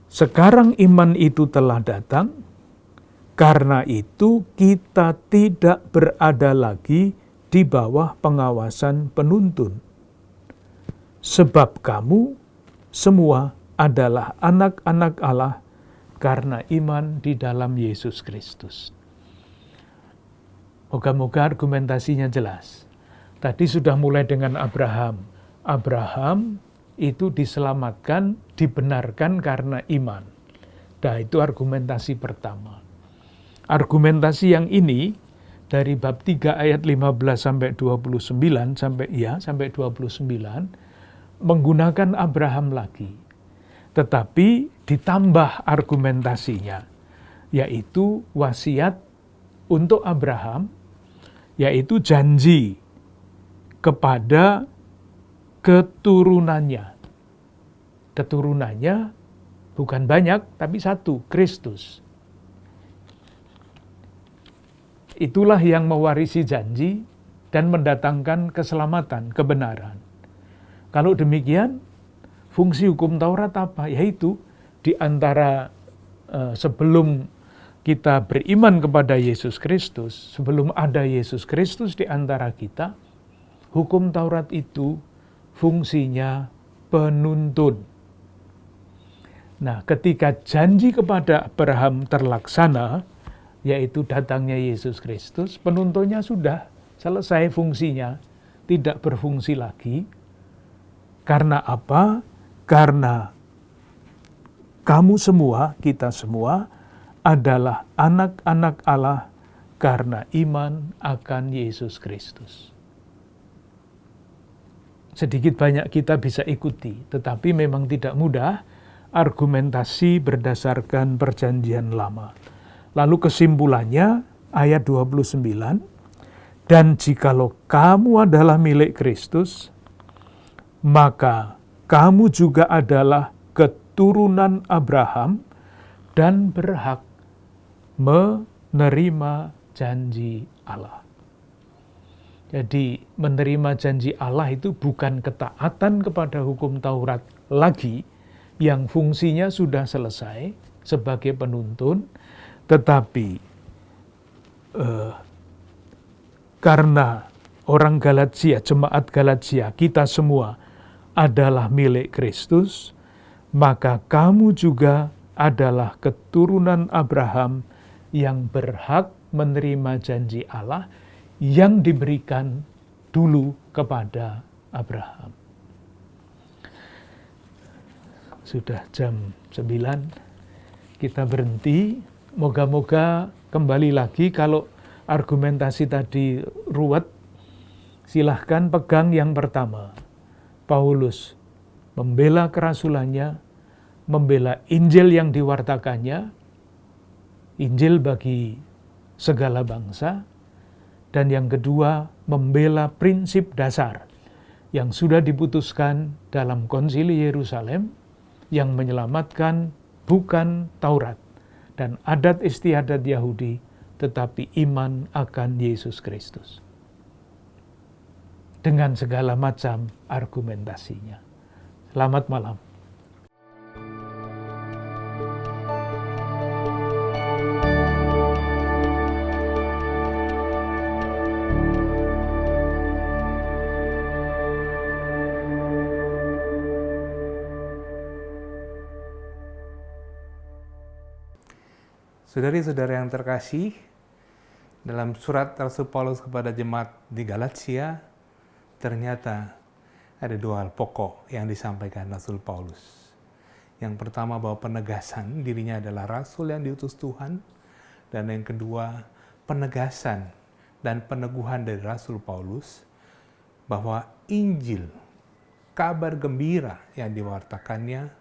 sekarang iman itu telah datang, karena itu kita tidak berada lagi di bawah pengawasan penuntun. Sebab kamu semua adalah anak-anak Allah karena iman di dalam Yesus Kristus. Moga-moga argumentasinya jelas. Tadi sudah mulai dengan Abraham. Abraham itu diselamatkan, dibenarkan karena iman. Nah, itu argumentasi pertama. Argumentasi yang ini dari bab 3 ayat 15 sampai 29 sampai 29 menggunakan Abraham lagi. Tetapi ditambah argumentasinya, yaitu wasiat untuk Abraham, yaitu janji kepada keturunannya. Keturunannya bukan banyak, tapi satu, Kristus. Itulah yang mewarisi janji dan mendatangkan keselamatan, kebenaran. Kalau demikian, fungsi hukum Taurat apa? Yaitu di antara sebelum kita beriman kepada Yesus Kristus, sebelum ada Yesus Kristus di antara kita, hukum Taurat itu fungsinya penuntun. Nah, ketika janji kepada Abraham terlaksana, yaitu datangnya Yesus Kristus, penuntunnya sudah selesai fungsinya, tidak berfungsi lagi. Karena apa? Karena kamu semua, kita semua, adalah anak-anak Allah karena iman akan Yesus Kristus. Sedikit banyak kita bisa ikuti, tetapi memang tidak mudah argumentasi berdasarkan perjanjian lama. Lalu kesimpulannya ayat 29, dan jikalau kamu adalah milik Kristus, maka kamu juga adalah keturunan Abraham dan berhak menerima janji Allah. Jadi menerima janji Allah itu bukan ketaatan kepada hukum Taurat lagi, yang fungsinya sudah selesai sebagai penuntun, tetapi karena orang Galatia, jemaat Galatia, kita semua adalah milik Kristus, maka kamu juga adalah keturunan Abraham yang berhak menerima janji Allah yang diberikan dulu kepada Abraham. Sudah jam 9, kita berhenti. Moga-moga kembali lagi, kalau argumentasi tadi ruwet, silahkan pegang yang pertama. Paulus membela kerasulannya, membela Injil yang diwartakannya, Injil bagi segala bangsa, dan yang kedua membela prinsip dasar yang sudah diputuskan dalam Konsili Yerusalem, yang menyelamatkan bukan Taurat dan adat istiadat Yahudi, tetapi iman akan Yesus Kristus. Dengan segala macam argumentasinya. Selamat malam. Saudari-saudara yang terkasih, dalam surat Rasul Paulus kepada jemaat di Galatia, ternyata ada dua hal pokok yang disampaikan Rasul Paulus. Yang pertama, bahwa penegasan dirinya adalah Rasul yang diutus Tuhan, dan yang kedua, penegasan dan peneguhan dari Rasul Paulus bahwa Injil, kabar gembira yang diwartakannya,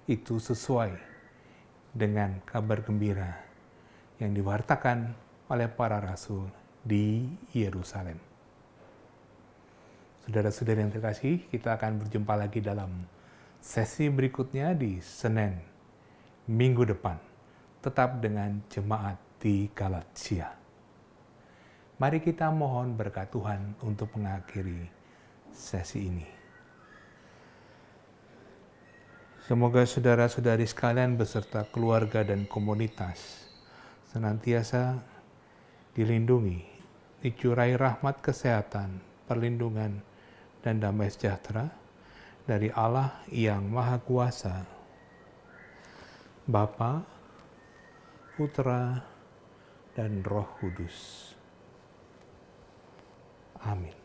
itu sesuai dengan kabar gembira yang diwartakan oleh para rasul di Yerusalem. Saudara-saudara yang terkasih, kita akan berjumpa lagi dalam sesi berikutnya di Senin minggu depan, tetap dengan jemaat di Galatia. Mari kita mohon berkat Tuhan untuk mengakhiri sesi ini. Semoga saudara-saudari sekalian beserta keluarga dan komunitas senantiasa dilindungi, dicurai rahmat kesehatan, perlindungan, dan damai sejahtera dari Allah yang Maha Kuasa, Bapa, Putra, dan Roh Kudus. Amin.